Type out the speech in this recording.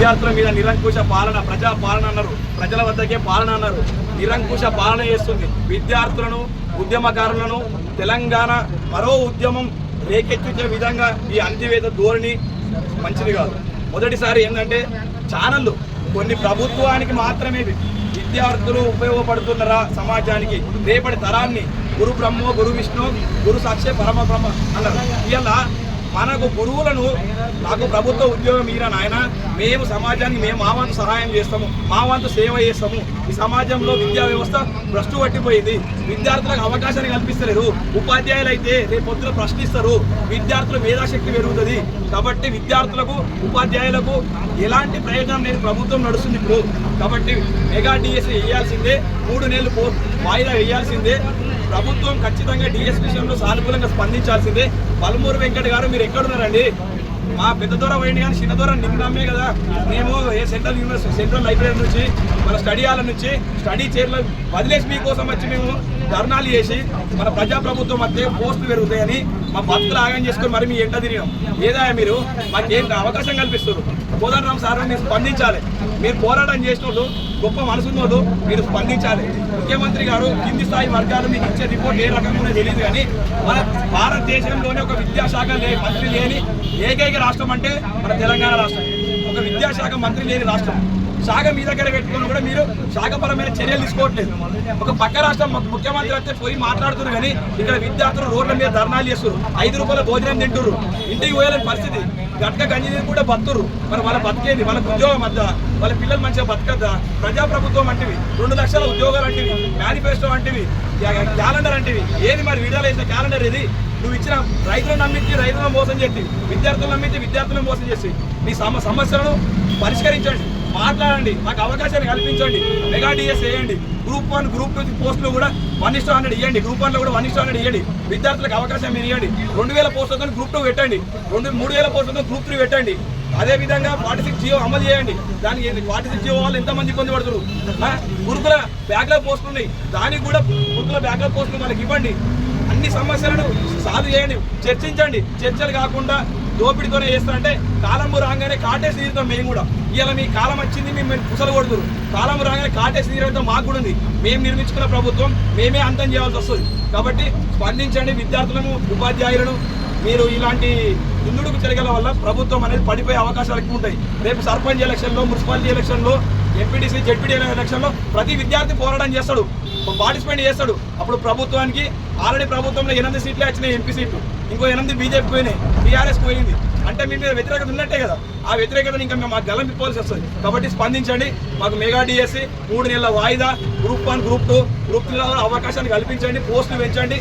విద్యార్థుల మీద నిరంకుశ పాలన, ప్రజా పాలన అన్నారు, ప్రజల వద్దకే పాలన అన్నారు. నిరంకుశ పాలన చేస్తుంది. విద్యార్థులను, ఉద్యమకారులను తెలంగాణ మరో ఉద్యమం రేకెత్తించే విధంగా ఈ అణచివేత ధోరణి మంచిది కాదు. మొదటిసారి ఏంటంటే ఛానళ్ళు కొన్ని ప్రభుత్వానికి మాత్రమే విద్యార్థులు ఉపయోగపడుతున్నారా సమాజానికి, రేపటి తరాన్ని గురు బ్రహ్మో గురు విష్ణు గురు సాక్షే పరమ బ్రహ్మ అన్నారు. ఇలా మనకు గురువులను నాకు ప్రభుత్వ ఉద్యోగం ఈరా నాయన, మేము సమాజానికి మేము మా వంతు సహాయం చేస్తాము, మా వంతు సేవ చేస్తాము. ఈ సమాజంలో విద్యా వ్యవస్థ భ్రష్టు పట్టిపోయింది. విద్యార్థులకు అవకాశాన్ని కల్పిస్తలేరు. ఉపాధ్యాయులు అయితే రేపు పొద్దున ప్రశ్నిస్తారు. విద్యార్థుల మేధాశక్తి పెరుగుతుంది. కాబట్టి విద్యార్థులకు, ఉపాధ్యాయులకు ఎలాంటి ప్రయోజనం లేని ప్రభుత్వం నడుస్తుంది ఇప్పుడు. కాబట్టి మెగా డిఎస్సి వేయాల్సిందే, 3 నెలలు వాయిదా వేయాల్సిందే. ప్రభుత్వం ఖచ్చితంగా డిఎస్ విషయంలో సానుకూలంగా స్పందించాల్సిందే. పల్మూరు వెంకట గారు మీరు ఎక్కడున్నారండి? మా పెద్ద దూర పోయింది కానీ చిన్న దూరం నిన్నమ్మే కదా. మేము సెంట్రల్ యూనివర్సిటీ, సెంట్రల్ లైబ్రరీ నుంచి, మన స్టడీ హాల్ నుంచి స్టడీ చైర్లో వదిలేసి మీకోసం వచ్చి మేము ధర్నాలు చేసి మన ప్రజాప్రభుత్వం మధ్య పోస్టులు పెరుగుతాయని మా బతుకులు ఆగం చేసుకొని మరి మీ ఎంట తిరిగాం. ఏదా మీరు మాకేం అవకాశం కల్పిస్తారు? కోదండరామ్ సార్ మీరు స్పందించాలి. మీరు పోరాటం చేసినోళ్ళు, గొప్ప మనసున్నోళ్ళు, మీరు స్పందించాలి. ముఖ్యమంత్రి గారు కింది స్థాయి వర్గాలు మీకు ఇచ్చే రిపోర్ట్ ఏ రకంగా తెలియదు కానీ మన భారతదేశంలోనే ఒక విద్యాశాఖ మంత్రి లేని ఏకైక రాష్ట్రం అంటే మన తెలంగాణ రాష్ట్రం. ఒక విద్యాశాఖ మంత్రి లేని రాష్ట్రం. శాఖ మీ దగ్గర పెట్టుకుని కూడా మీరు శాఖపరమైన చర్యలు తీసుకోవట్లేదు. ఒక పక్క రాష్ట్రం ముఖ్యమంత్రి అయితే పోయి మాట్లాడుతున్నారు కానీ ఇక్కడ విద్యార్థులు రోడ్ల మీద ధర్నాలు చేస్తారు, 5 రూపాయల భోజనం తింటున్నారు, ఇంటికి పోయలేని పరిస్థితి. గట్క గంజి కూడా బతురు. మరి వాళ్ళ బతికేది, వాళ్ళకి ఉద్యోగం వద్దా, వాళ్ళ పిల్లలు మంచిగా బతకద్దా? ప్రజాప్రభుత్వం అంటివి, 2 లక్షల ఉద్యోగాలు అంటివి, మేనిఫెస్టో అంటివి, క్యాలెండర్ అంటివి. ఏది మరి విడుదల చేసిన క్యాలెండర్ ఏది? నువ్వు ఇచ్చిన రైతులను నమ్మించి రైతులను మోసం చేసి, విద్యార్థులను నమ్మించి విద్యార్థులను మోసం చేసి మీ సమస్యలను పరిష్కరించండి, మాట్లాడండి, మాకు అవకాశాన్ని కల్పించండి. మెగా డిఎస్ వేయండి. గ్రూప్ 1, గ్రూప్ 2 పోస్టులు కూడా 1:100 ఇవ్వండి. గ్రూప్ 1లో కూడా 1:100 ఇవ్వండి. విద్యార్థులకు అవకాశం మీరు ఇవ్వండి. 2000 పోస్టులతో గ్రూప్ 2 పెట్టండి. 3000 పోస్టులతో గ్రూప్ 3 పెట్టండి. అదేవిధంగా 46 జియో అమలు చేయండి. దానికి 46 జియో వాళ్ళు ఎంతమంది ఇబ్బంది పడుతున్నారు? గురుకుల బ్యాక్లాగ్ పోస్టులు ఉన్నాయి, దానికి కూడా గురుకుల బ్యాక్లాగ్ పోస్టులు మనకి ఇవ్వండి. అన్ని సమస్యలను సాల్వ్ చేయండి, చర్చించండి. చర్చలు కాకుండా దోపిడితోనే చేస్తారంటే కాలము రాగానే కాటేసి తీరుతాం మేము కూడా. ఇలా మీ కాలం వచ్చింది, మేము కుసలు కొడుతురు. కాలం రాగానే కాటేసి తీరడంతో మాకు కూడా ఉంది. మేము నిర్మించుకున్న ప్రభుత్వం మేమే అంతం చేయాల్సి వస్తుంది. కాబట్టి స్పందించండి. విద్యార్థులను, ఉపాధ్యాయులను మీరు ఇలాంటి దుందుడుకు చెరగల వల్ల ప్రభుత్వం అనేది పడిపోయే అవకాశాలు ఎక్కువ ఉంటాయి. రేపు సర్పంచ్ ఎలక్షన్లో, మున్సిపాలిటీ ఎలక్షన్లో, ఎంపీటీసీ, జెడ్పీటీ ఎలక్షన్లో ప్రతి విద్యార్థి పోరాటం చేస్తాడు, పార్టిసిపేట్ చేస్తాడు. అప్పుడు ప్రభుత్వానికి ఆల్రెడీ ప్రభుత్వంలో 8 సీట్లే వచ్చినాయి, ఎంపీ సీట్లు. ఇంకో 8 బీజేపీ పోయినాయి, టీఆర్ఎస్ పోయింది. అంటే మీ మీద వ్యతిరేకత ఉన్నట్టే కదా. ఆ వ్యతిరేకతను ఇంకా మేము మాకు గలం తిప్పాల్సి వస్తుంది. కాబట్టి స్పందించండి. మాకు మెగా డిఎస్సి 3 నెలల వాయిదా, గ్రూప్ 1, గ్రూప్ 2, గ్రూప్ 3 అవకాశాన్ని కల్పించండి, పోస్టులు పెంచండి.